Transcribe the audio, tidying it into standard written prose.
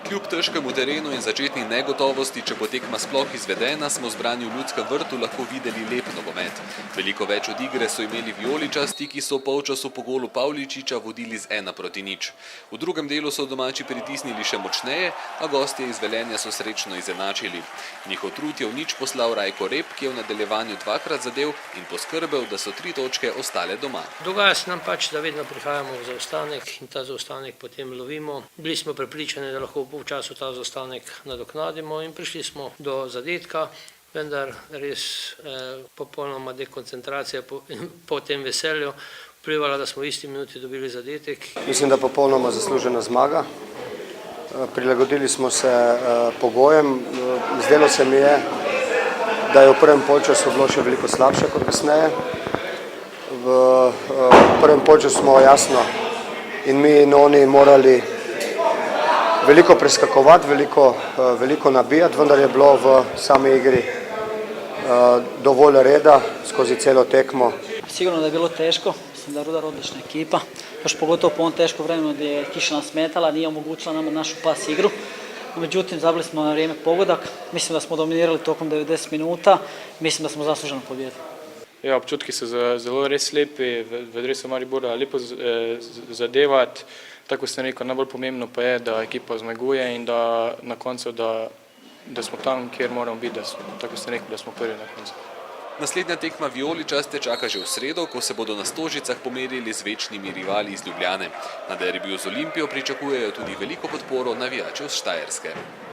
Kljub težkemu terenu in začetni negotovosti, če bo tekma sploh izvedena, smo zbrani v Ljudskem vrtu lahko videli lep nogomet. Veliko več od igre so imeli vijoličasti, ki so v polčasu po golu Pavličiča vodili z 1:0. V drugem delu so domači pritisnili še močneje, a gostje iz Velenja so srečno izenačili. Njihov trud je v nič poslal Rajko Rep, ki je v nadaljevanju dvakrat zadel in poskrbel, da so 3 točke ostale doma. Dogaja se nam pač, da vedno prihajamo v zaostanek in ta zaostanek potem lovimo. Bili smo prepričani, da lahko v času ta zaostanek nadoknadimo in prišli smo do zadetka, vendar res popolnoma dekoncentracija po tem veselju vplivala, da smo v isti minuti dobili zadetek. Mislim, da popolnoma zaslužena zmaga. Prilagodili smo se pogojem. Zdelo se mi je, da je v prvem polčasu bilo še veliko slabše kot kasneje. V prvem polčasu smo jasno in mi in oni morali veliko preskakovati, veliko nabijati, vendar je bilo v sami igri dovolj reda skozi celo tekmo. Sigurno da je bilo teško, mislim da je Rudar odlična ekipa, još pogotovo po ovom teškom vremenu gdje je kiša nam smetala, nije omogućila nam našu pas igru. Međutim, zabili smo na vrijeme pogodak, mislim da smo dominirali tokom 90 minuta, mislim da smo zasluženo pobjedili. Ja, občutki so zelo res lepi, v dresu Maribora lepo zadevati. Tako sem rekel, najbolj pomembno pa je, da ekipa zmaguje in da na koncu, da smo tam, kjer moramo biti, tako sem rekel, da smo prvi na koncu. Naslednja tekma vijoličaste čaka že v sredo, ko se bodo na Stožicah pomerili z večnimi rivali iz Ljubljane. Na derbiju z Olimpijo pričakujejo tudi veliko podporo navijačev s Štajerske.